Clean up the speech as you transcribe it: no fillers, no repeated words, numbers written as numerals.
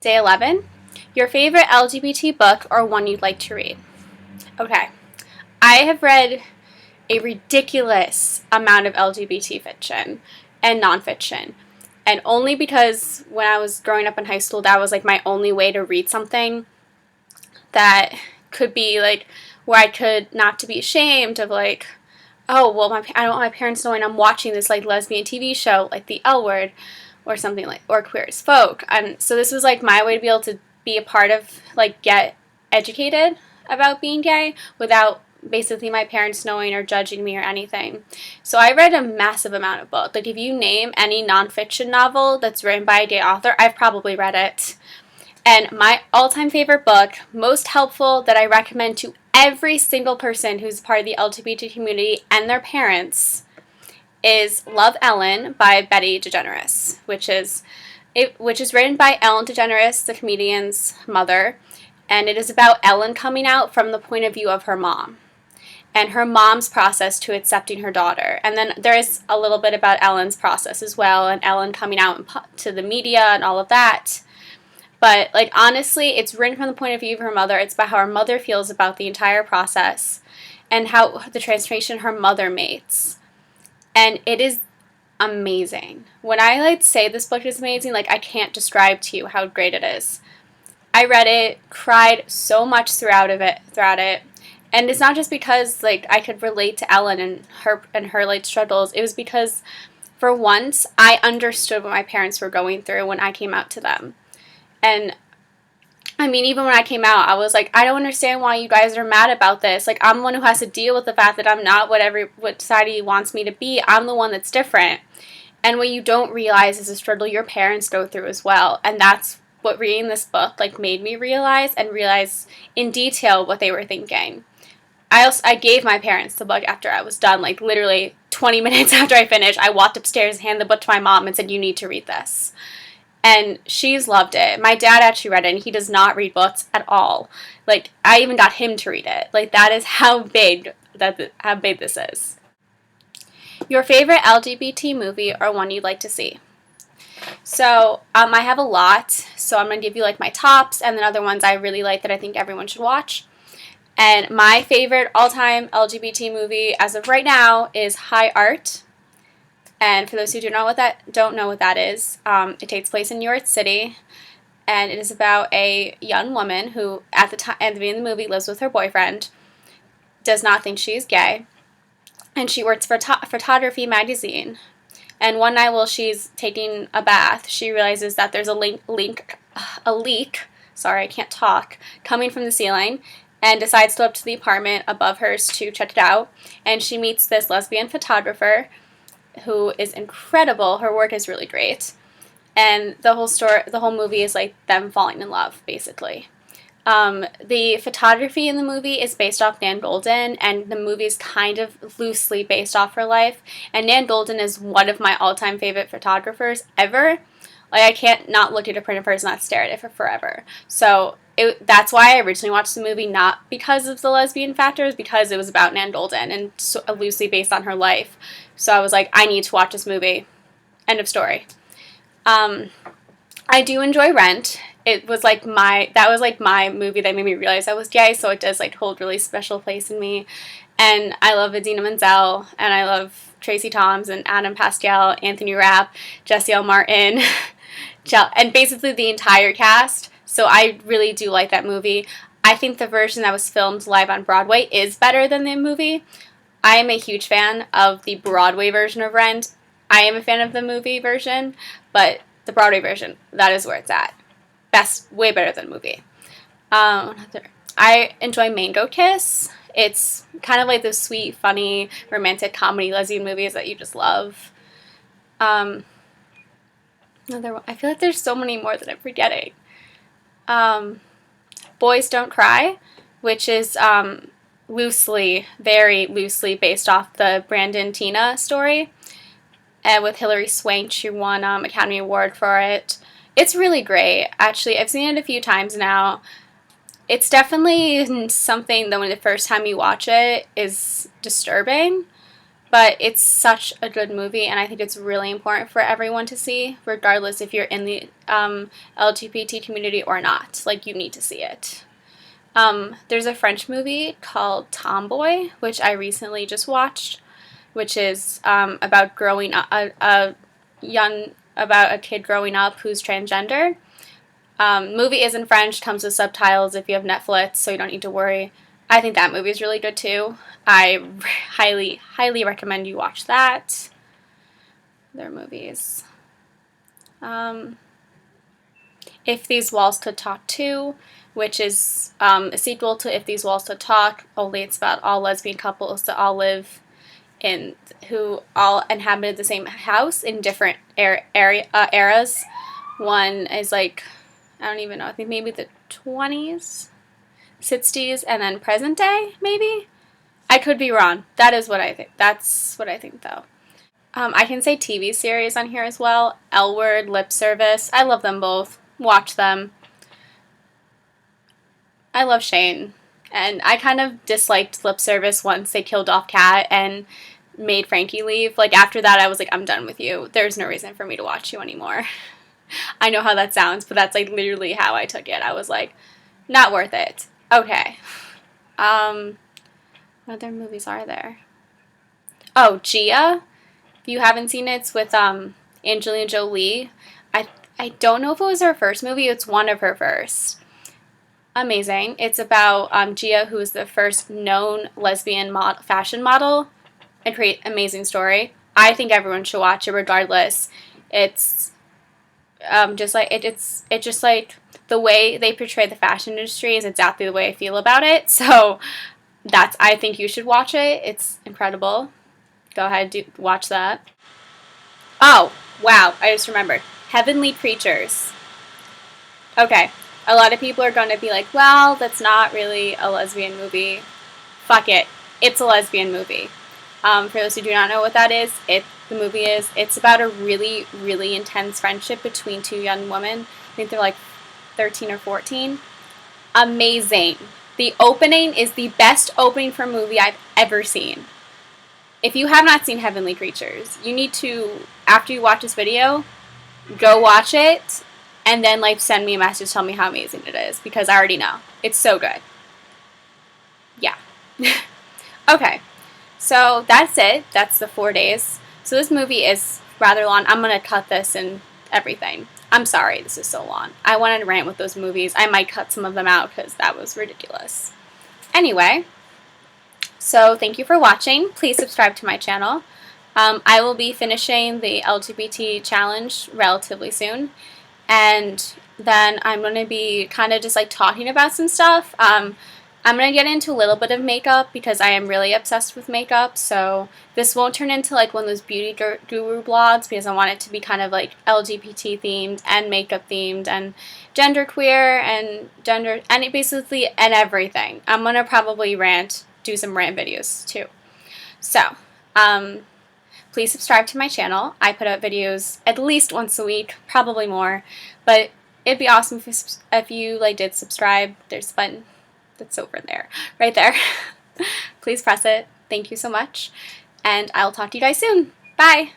Day 11. Your favorite LGBT book or one you'd like to read. Okay. I have read a ridiculous amount of LGBT fiction and nonfiction. And only because when I was growing up in high school, that was like my only way to read something that could be like where I could not to be ashamed of like, oh, well, I don't want my parents knowing I'm watching this like lesbian TV show like The L Word or something like, or Queer as Folk. And so this was like my way to be able to be a part of, like, get educated about being gay without basically my parents knowing or judging me or anything. So I read a massive amount of books. Like, if you name any nonfiction novel that's written by a gay author, I've probably read it. And my all-time favorite book, most helpful, that I recommend to every single person who's part of the LGBT community and their parents, is Love, Ellen by Betty DeGeneres, which is written by Ellen DeGeneres, the comedian's mother, and it is about Ellen coming out from the point of view of her mom and her mom's process to accepting her daughter. And then there is a little bit about Ellen's process as well, and Ellen coming out to the media and all of that. But, like, honestly, it's written from the point of view of her mother. It's about how her mother feels about the entire process and how the transformation her mother makes. And it is amazing. When I, like, say this book is amazing, like, I can't describe to you how great it is. I read it, cried so much throughout it. And it's not just because, like, I could relate to Ellen and her like struggles. It was because for once I understood what my parents were going through when I came out to them. And I mean, even when I came out, I was like, I don't understand why you guys are mad about this. Like, I'm the one who has to deal with the fact that I'm not what society wants me to be. I'm the one that's different. And what you don't realize is the struggle your parents go through as well. And that's what reading this book, like, made me realize in detail what they were thinking. I gave my parents the book after I was done, like, literally 20 minutes after I finished. I walked upstairs and handed the book to my mom and said, you need to read this. And she's loved it. My dad actually read it, and he does not read books at all. Like, I even got him to read it. Like, that is how big this is. Your favorite LGBT movie or one you'd like to see? So, I have a lot. So I'm going to give you, like, my tops and then other ones I really like that I think everyone should watch. And my favorite all-time LGBT movie as of right now is High Art. And for those who don't know what that is, it takes place in New York City, and it is about a young woman who, at the beginning of the movie, lives with her boyfriend, does not think she's gay, and she works for photography magazine. And one night while she's taking a bath, she realizes that there's a leak, sorry, I can't talk, coming from the ceiling, and decides to go up to the apartment above hers to check it out. And she meets this lesbian photographer who is incredible. Her work is really great. And the whole movie is like them falling in love, basically. The photography in the movie is based off Nan Goldin, and the movie is kind of loosely based off her life. And Nan Goldin is one of my all-time favorite photographers ever. Like, I can't not look at a print of hers and not stare at it for forever. So that's why I originally watched the movie, not because of the lesbian factors, because it was about Nan Goldin and so loosely based on her life. So I was like, I need to watch this movie. End of story. I do enjoy Rent. That was like my movie that made me realize I was gay, so it does, like, hold really special place in me. And I love Idina Menzel, and I love Tracy Toms and Adam Pascal, Anthony Rapp, Jesse L. Martin, and basically the entire cast. So I really do like that movie. I think the version that was filmed live on Broadway is better than the movie. I am a huge fan of the Broadway version of Rent. I am a fan of the movie version, but the Broadway version, that is where it's at. Best, way better than the movie. I enjoy Mango Kiss. It's kind of like those sweet, funny, romantic comedy lesbian movies that you just love. I feel like there's so many more that I'm forgetting. Boys Don't Cry, which is very loosely based off the Brandon Tina story, and with Hilary Swank. She won Academy Award for it. It's really great. Actually, I've seen it a few times now. It's definitely something that when the first time you watch it is disturbing, but it's such a good movie, and I think it's really important for everyone to see, regardless if you're in the LGBT community or not. Like, you need to see it. There's a French movie called Tomboy, which I recently just watched, which is about growing up, about a kid growing up who's transgender. Movie is in French, comes with subtitles if you have Netflix, so you don't need to worry. I think that movie is really good too. I highly, highly recommend you watch that. Their movies. If These Walls Could Talk Too, which is a sequel to If These Walls Could Talk, only it's about all lesbian couples that all live in, who all inhabited the same house in different eras. One is like, I don't even know, I think maybe the 20s, 60s, and then present day, maybe? I could be wrong. That is what I think. That's what I think, though. I can say TV series on here as well. L Word, Lip Service. I love them both. Watch them. I love Shane. And I kind of disliked Lip Service once they killed off Kat and made Frankie leave. Like, after that, I was like, I'm done with you. There's no reason for me to watch you anymore. I know how that sounds, but that's, like, literally how I took it. I was like, not worth it. Okay. What other movies are there? Oh, Gia. If you haven't seen it, it's with Angelina Jolie. I don't know if it was her first movie. It's one of her first. Amazing. It's about Gia, who is the first known lesbian fashion model. A great, amazing story. I think everyone should watch it regardless. It's just like it's just like the way they portray the fashion industry is exactly the way I feel about it. So I think you should watch it. It's incredible. Go ahead, watch that. Oh, wow, I just remembered. Heavenly Creatures. Okay, a lot of people are going to be like, well, that's not really a lesbian movie. Fuck it. It's a lesbian movie. For those who do not know what that is, it's about a really, really intense friendship between two young women. I think they're like 13 or 14. Amazing. The opening is the best opening for a movie I've ever seen. If you have not seen Heavenly Creatures, you need to, after you watch this video, go watch it, and then like send me a message, tell me how amazing it is, because I already know. It's so good. Yeah. Okay. So that's it. That's the 4 days. So this movie is rather long. I'm going to cut this and everything. I'm sorry this is so long. I wanted to rant with those movies. I might cut some of them out because that was ridiculous. Anyway, so thank you for watching. Please subscribe to my channel. I will be finishing the LGBT challenge relatively soon. And then I'm going to be kind of just like talking about some stuff. I'm going to get into a little bit of makeup because I am really obsessed with makeup. So this won't turn into like one of those beauty guru blogs because I want it to be kind of like LGBT themed and makeup themed and genderqueer and basically everything. I'm going to probably do some rant videos too. So, please subscribe to my channel. I put out videos at least once a week, probably more. But it'd be awesome if you like did subscribe. There's a button that's over there, right there. Please press it. Thank you so much. And I'll talk to you guys soon. Bye!